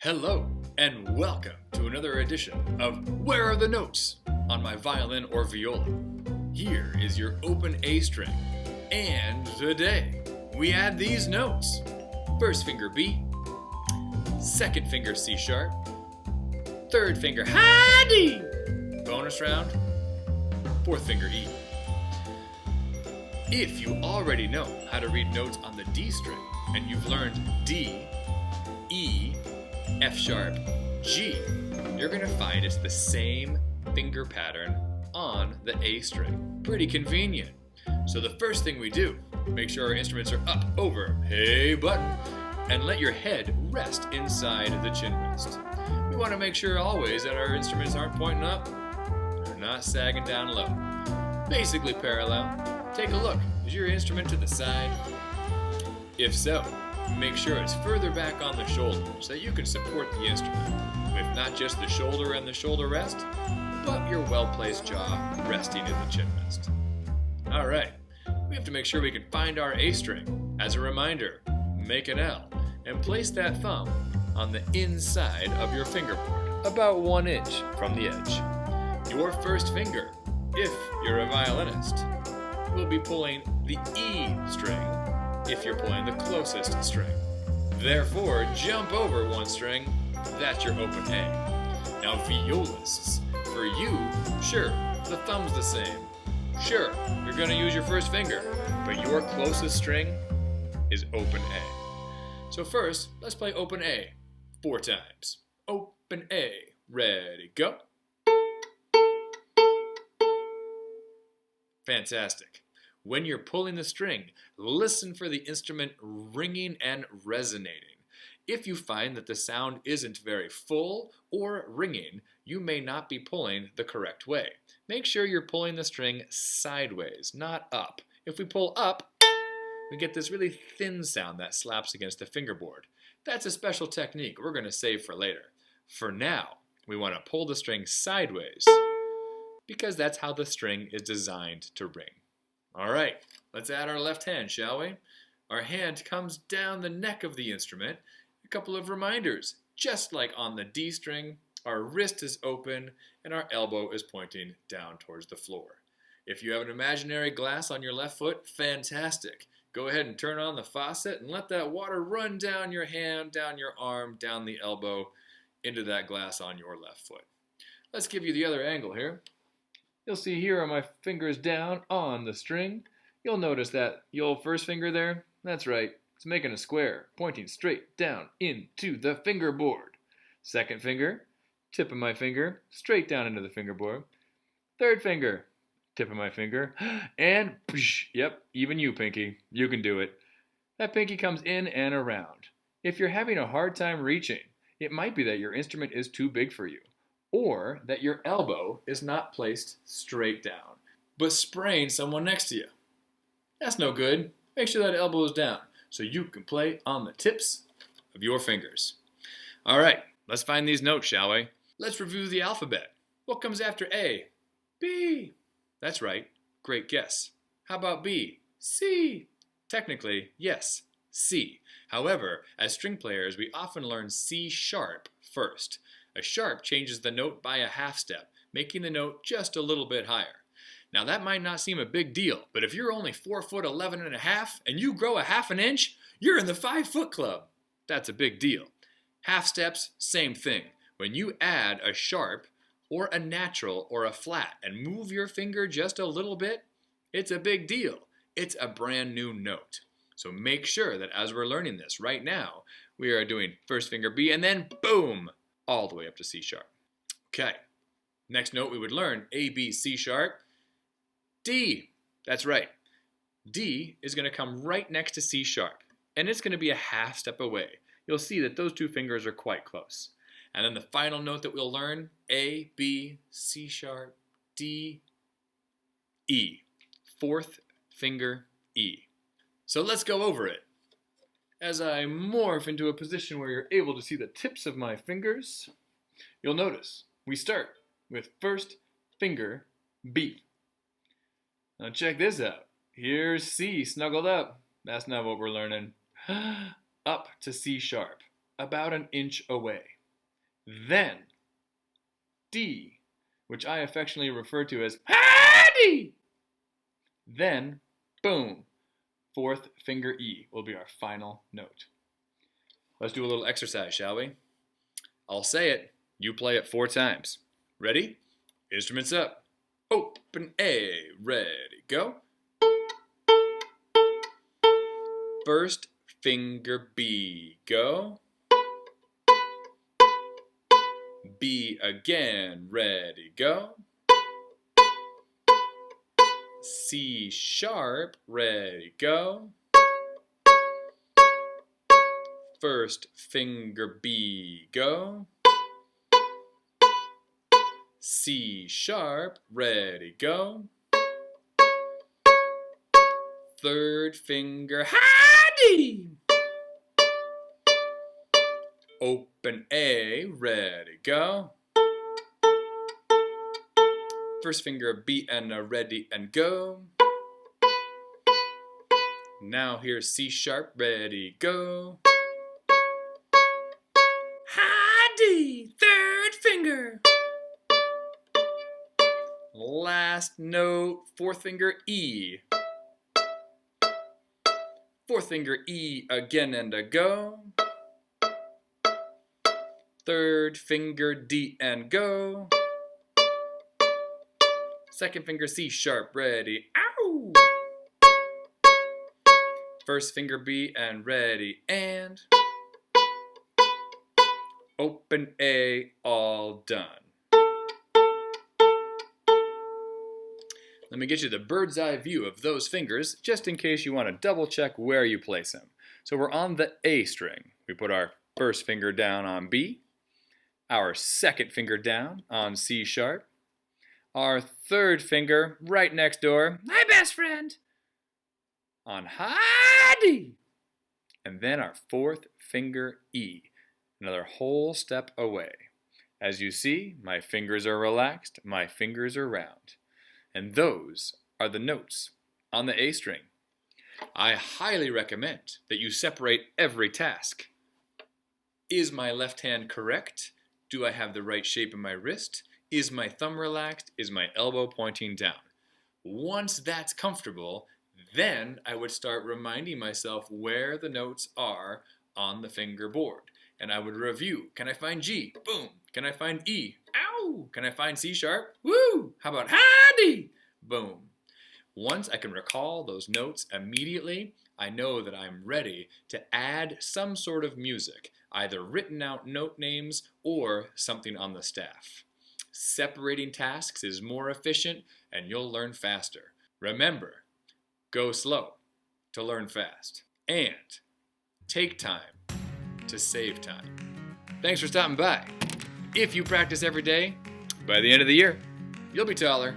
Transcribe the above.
Hello, and welcome to another edition of Where Are the Notes on my violin or viola. Here is your open A string, and today we add these notes. First finger B, second finger C sharp, third finger high D, bonus round, fourth finger E. If you already know how to read notes on the D string, and you've learned D, E, F sharp, G, you're going to find it's the same finger pattern on the A string. Pretty convenient. So the first thing we do, make sure our instruments are up, over, hey button, and let your head rest inside the chin rest. We want to make sure always that our instruments aren't pointing up, they're not sagging down low. Basically parallel. Take a look. Is your instrument to the side? If so, make sure it's further back on the shoulder so that you can support the instrument with not just the shoulder and the shoulder rest, but your well-placed jaw resting in the chin rest. Alright, we have to make sure we can find our A string. As a reminder, make an L and place that thumb on the inside of your fingerboard, about 1 inch from the edge. Your first finger, if you're a violinist, will be pulling the E string if you're pulling the closest string. Therefore, jump over one string, that's your open A. Now violists, for you, sure, the thumb's the same. Sure, you're gonna use your first finger, but your closest string is open A. So first, let's play open A 4 times. Open A, ready, go. Fantastic. When you're pulling the string, listen for the instrument ringing and resonating. If you find that the sound isn't very full or ringing, you may not be pulling the correct way. Make sure you're pulling the string sideways, not up. If we pull up, we get this really thin sound that slaps against the fingerboard. That's a special technique we're going to save for later. For now, we want to pull the string sideways because that's how the string is designed to ring. All right, let's add our left hand, shall we? Our hand comes down the neck of the instrument. A couple of reminders. Just like on the D string, our wrist is open and our elbow is pointing down towards the floor. If you have an imaginary glass on your left foot, fantastic. Go ahead and turn on the faucet and let that water run down your hand, down your arm, down the elbow, into that glass on your left foot. Let's give you the other angle here. You'll see here are my fingers down on the string. You'll notice that the old first finger there, that's right, it's making a square, pointing straight down into the fingerboard. Second finger, tip of my finger, straight down into the fingerboard. Third finger, tip of my finger, and yep, even you, pinky, you can do it. That pinky comes in and around. If you're having a hard time reaching, it might be that your instrument is too big for you, or that your elbow is not placed straight down, but spraying someone next to you. That's no good. Make sure that elbow is down so you can play on the tips of your fingers. All right, let's find these notes, shall we? Let's review the alphabet. What comes after A? B. That's right, great guess. How about B? C. Technically, yes, C. However, as string players, we often learn C sharp first. A sharp changes the note by a half step, making the note just a little bit higher. Now that might not seem a big deal, but if you're only 4'11.5" and you grow a half an inch, you're in the 5-foot club. That's a big deal. Half steps, same thing. When you add a sharp or a natural or a flat and move your finger just a little bit, it's a big deal. It's a brand new note. So make sure that as we're learning this right now, we are doing first finger B and then boom, all the way up to C sharp. Okay, next note we would learn, A, B, C sharp, D. That's right. D is going to come right next to C sharp, and it's going to be a half step away. You'll see that those two fingers are quite close. And then the final note that we'll learn, A, B, C sharp, D, E. Fourth finger E. So let's go over it. As I morph into a position where you're able to see the tips of my fingers, you'll notice we start with first finger B. Now check this out. Here's C snuggled up. That's not what we're learning. Up to C sharp, about an inch away. then D, which I affectionately refer to as ha-D. Then, boom, fourth finger E will be our final note. Let's do a little exercise, shall we? I'll say it, you play it 4 times. Ready? Instruments up. Open A, ready, go. First finger B, go. B again, ready, go. C sharp, ready, go. First finger B, go. C sharp, ready, go. Third finger, ha-D. Open A, ready, go. First finger B and a ready and go. Now here's C sharp, ready, go. Ha-D, third finger. Last note, fourth finger E. Fourth finger E again and a go. Third finger D and go. Second finger C sharp, ready, ow! First finger B and ready and open A, all done. Let me get you the bird's eye view of those fingers, just in case you want to double check where you place them. So we're on the A string. We put our first finger down on B, our second finger down on C sharp, our third finger right next door, my best friend, on ha-D, and then our fourth finger E, another whole step away. As you see, my fingers are relaxed, my fingers are round. And those are the notes on the A string. I highly recommend that you separate every task. Is my left hand correct? Do I have the right shape in my wrist? Is my thumb relaxed? Is my elbow pointing down? Once that's comfortable, then I would start reminding myself where the notes are on the fingerboard. And I would review. Can I find G? Boom. Can I find E? Ow! Can I find C sharp? Woo! How about ha-D? Boom. Once I can recall those notes immediately, I know that I'm ready to add some sort of music, either written out note names or something on the staff. Separating tasks is more efficient and you'll learn faster. Remember, go slow to learn fast. And take time to save time. Thanks for stopping by. If you practice every day, by the end of the year, you'll be taller.